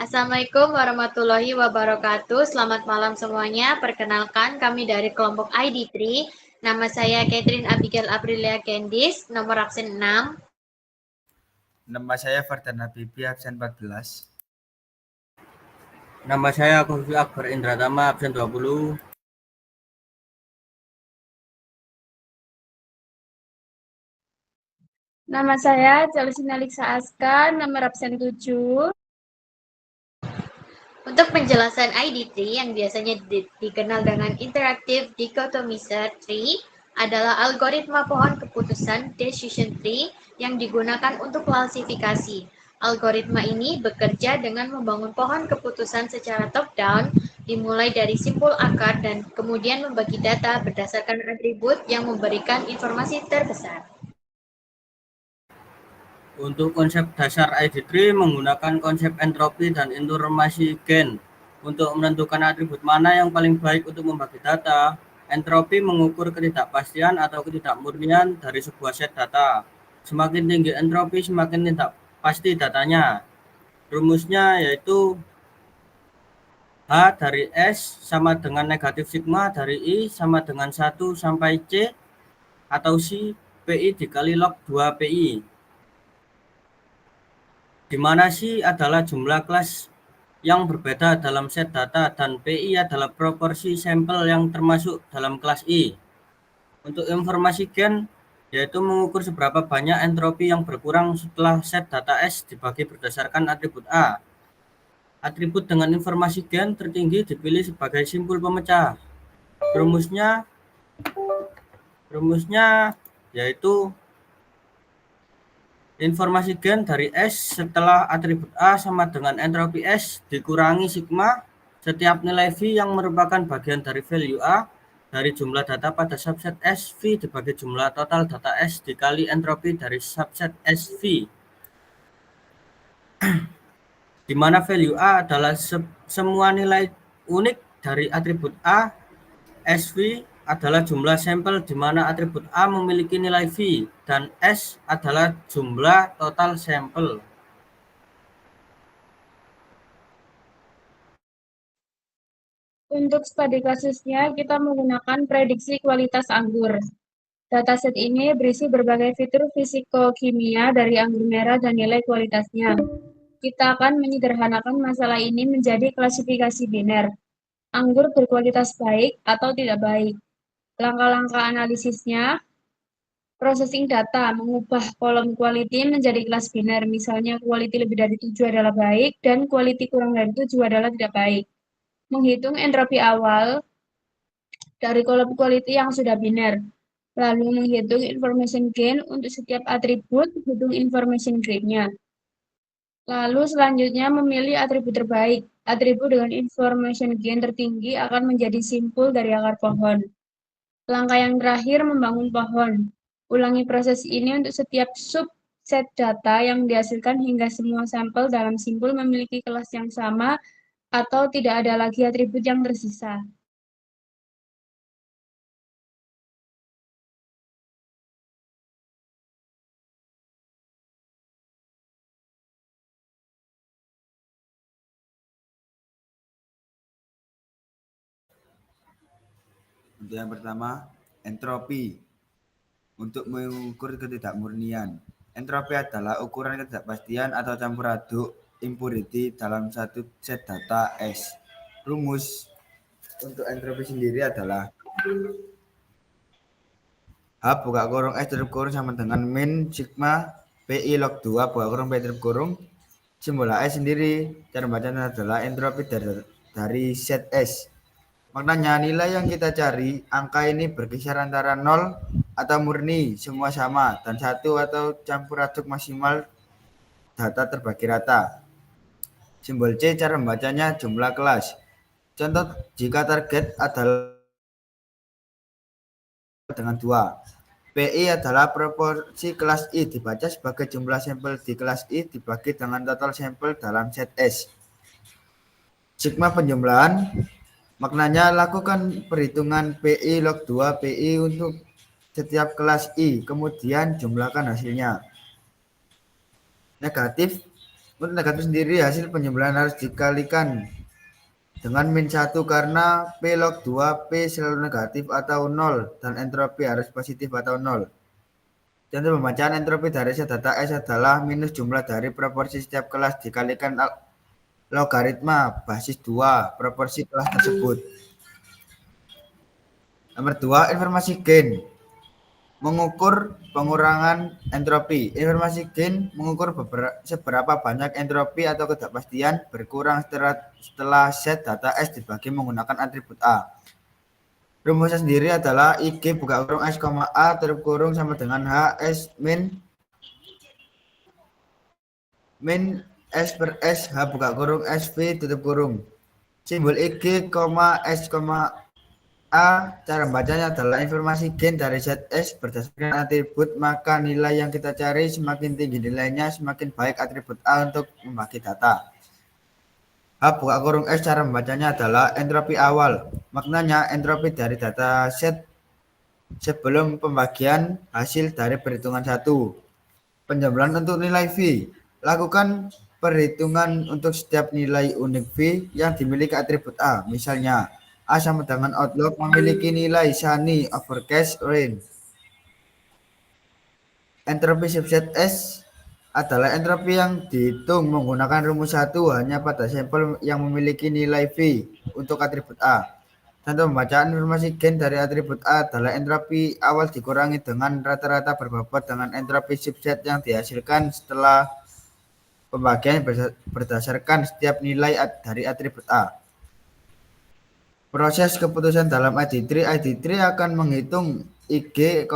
Assalamualaikum warahmatullahi wabarakatuh. Selamat malam semuanya. Perkenalkan, kami dari kelompok ID3. Nama saya Catherine Abigail Aprilia Candice, nomor absen 6. Nama saya Fardan Habibi, absen 14. Nama saya Kofi Akbar Indratama, absen 20. Nama saya Celisina Liksa Aska, nomor absen 7. Untuk penjelasan ID3 yang biasanya dikenal dengan Interactive Dichotomizer Tree adalah algoritma pohon keputusan Decision Tree yang digunakan untuk klasifikasi. Algoritma ini bekerja dengan membangun pohon keputusan secara top-down, dimulai dari simpul akar dan kemudian membagi data berdasarkan atribut yang memberikan informasi terbesar. Untuk konsep dasar ID3 menggunakan konsep entropi dan informasi gen. Untuk menentukan atribut mana yang paling baik untuk membagi data, entropi mengukur ketidakpastian atau ketidakmurnian dari sebuah set data. Semakin tinggi entropi, semakin tidak pasti datanya. Rumusnya yaitu H dari S sama dengan negatif sigma dari I sama dengan 1 sampai C atau C PI dikali log 2 PI. Di mana C adalah jumlah kelas yang berbeda dalam set data dan PI adalah proporsi sampel yang termasuk dalam kelas I. Untuk informasi gen, yaitu mengukur seberapa banyak entropi yang berkurang setelah set data S dibagi berdasarkan atribut A. Atribut dengan informasi gen tertinggi dipilih sebagai simpul pemecah. Rumusnya yaitu informasi gen dari S setelah atribut A sama dengan entropi S dikurangi sigma setiap nilai V yang merupakan bagian dari value A dari jumlah data pada subset S V dibagi jumlah total data S dikali entropi dari subset S V. Di mana value A adalah semua nilai unik dari atribut A. SV adalah jumlah sampel di mana atribut A memiliki nilai V dan S adalah jumlah total sampel. Untuk studi kasusnya, kita menggunakan prediksi kualitas anggur. Dataset ini berisi berbagai fitur fisikokimia dari anggur merah dan nilai kualitasnya. Kita akan menyederhanakan masalah ini menjadi klasifikasi biner. Anggur berkualitas baik atau tidak baik. Langkah-langkah analisisnya, processing data, mengubah kolom quality menjadi kelas biner. Misalnya quality lebih dari 7 adalah baik dan quality kurang dari 7 adalah tidak baik. Menghitung entropi awal dari kolom quality yang sudah biner. Lalu menghitung information gain untuk setiap atribut, hitung information gain-nya. Lalu selanjutnya memilih atribut terbaik. Atribut dengan information gain tertinggi akan menjadi simpul dari akar pohon. Langkah yang terakhir membangun pohon. Ulangi proses ini untuk setiap subset data yang dihasilkan hingga semua sampel dalam simpul memiliki kelas yang sama atau tidak ada lagi atribut yang tersisa. Untuk yang pertama, entropi. Untuk mengukur ketidakmurnian. Entropi adalah ukuran ketidakpastian atau campur aduk impurity dalam satu set data S. Rumus untuk entropi sendiri adalah H buka kurung S tutup kurung sama dengan min sigma PI log 2 buka kurung PI tutup kurung. Simbol S sendiri cara bacanya adalah entropi dari set S. Maknanya nilai yang kita cari, angka ini berkisar antara 0 atau murni, semua sama, dan 1 atau campur aduk maksimal data terbagi rata. Simbol C cara membacanya jumlah kelas. Contoh jika target adalah dengan 2. PI adalah proporsi kelas I dibaca sebagai jumlah sampel di kelas I dibagi dengan total sampel dalam set S. Sigma penjumlahan maknanya lakukan perhitungan PI log 2 PI untuk setiap kelas I, kemudian jumlahkan hasilnya. Negatif Untuk negatif sendiri, hasil penjumlahan harus dikalikan dengan min 1 karena P log 2 P selalu negatif atau 0 dan entropi harus positif atau 0. Contoh pembacaan entropi dari set data S adalah minus jumlah dari proporsi setiap kelas dikalikan logaritma basis 2 proporsi kelas tersebut. Nomor 2, informasi gain. Mengukur pengurangan entropi. Informasi gain mengukur seberapa banyak entropi atau ketidakpastian berkurang setelah set data S dibagi menggunakan atribut A. Rumusnya sendiri adalah IG buka kurung S, A tutup kurung sama dengan H S min S per S H buka kurung SV tutup kurung. Simbol IG, S, A, cara membacanya adalah informasi gain dari set S berdasarkan atribut, maka nilai yang kita cari semakin tinggi nilainya, semakin baik atribut A untuk membagi data. H buka kurung S, cara membacanya adalah entropi awal. Maknanya entropi dari data set sebelum pembagian hasil dari perhitungan 1. Penjumlahan untuk nilai V. Lakukan perhitungan untuk setiap nilai unik V yang dimiliki atribut A. Misalnya, A sama dengan Outlook memiliki nilai sunny overcast rain. Entropi subset S adalah entropi yang dihitung menggunakan rumus 1 hanya pada sampel yang memiliki nilai V untuk atribut A. Contoh pembacaan informasi gain dari atribut A adalah entropi awal dikurangi dengan rata-rata berbobot dengan entropi subset yang dihasilkan setelah pembagian berdasarkan setiap nilai dari atribut A. Proses keputusan dalam ID3 akan menghitung IG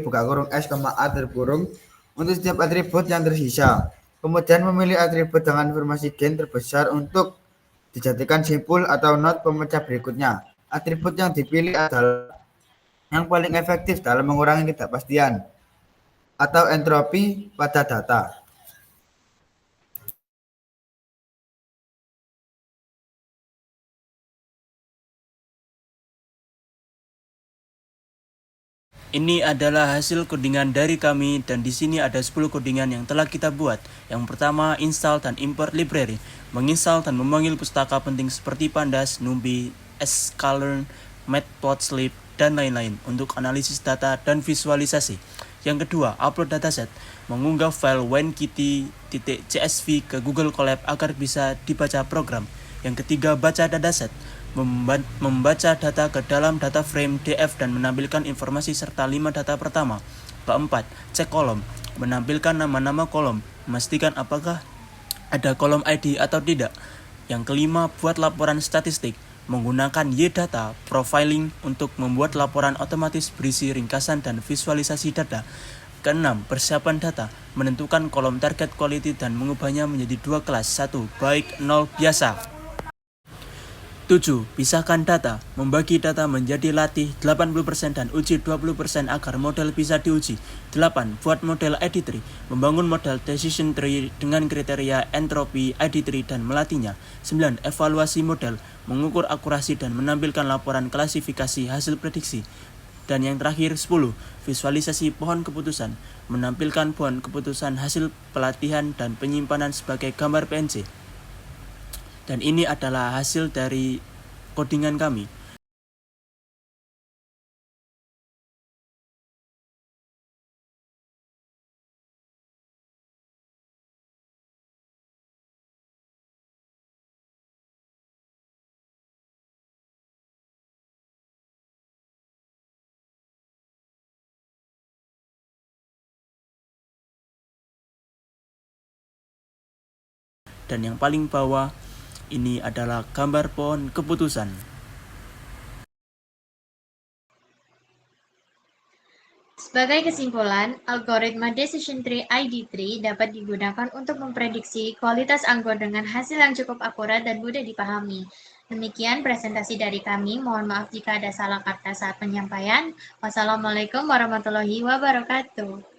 buka kurung S, A tutup kurung untuk setiap atribut yang tersisa. Kemudian memilih atribut dengan informasi gain terbesar untuk dijadikan simpul atau not pemecah berikutnya. Atribut yang dipilih adalah yang paling efektif dalam mengurangi ketidakpastian atau entropi pada data. Ini adalah hasil codingan dari kami dan di sini ada 10 codingan yang telah kita buat. Yang pertama, install dan import library. Menginstal dan memanggil pustaka penting seperti Pandas, NumPy, sklearn, matplotlib, dan lain-lain untuk analisis data dan visualisasi. Yang kedua, upload dataset. Mengunggah file WinKitty.csv ke Google Colab agar bisa dibaca program. Yang ketiga, baca dataset. Membaca data ke dalam data frame DF dan menampilkan informasi serta 5 data pertama. Keempat, cek kolom. Menampilkan nama-nama kolom. Memastikan apakah ada kolom ID atau tidak. Yang kelima, buat laporan statistik. Menggunakan YData profiling untuk membuat laporan otomatis berisi ringkasan dan visualisasi data. Keenam, persiapan data. Menentukan kolom target quality dan mengubahnya menjadi 2 kelas. 1, baik, 0, biasa. 7. Pisahkan data. Membagi data menjadi latih 80% dan uji 20% agar model bisa diuji. 8. Buat model ID3. Membangun model decision tree dengan kriteria entropi ID3 dan melatihnya. 9. Evaluasi model. Mengukur akurasi dan menampilkan laporan klasifikasi hasil prediksi. Dan yang terakhir 10. Visualisasi pohon keputusan. Menampilkan pohon keputusan hasil pelatihan dan penyimpanan sebagai gambar PNG. Dan ini adalah hasil dari codingan kami. Dan yang paling bawah ini adalah gambar pohon keputusan. Sebagai kesimpulan, algoritma Decision Tree ID3 dapat digunakan untuk memprediksi kualitas anggur dengan hasil yang cukup akurat dan mudah dipahami. Demikian presentasi dari kami. Mohon maaf jika ada salah kata saat penyampaian. Wassalamualaikum warahmatullahi wabarakatuh.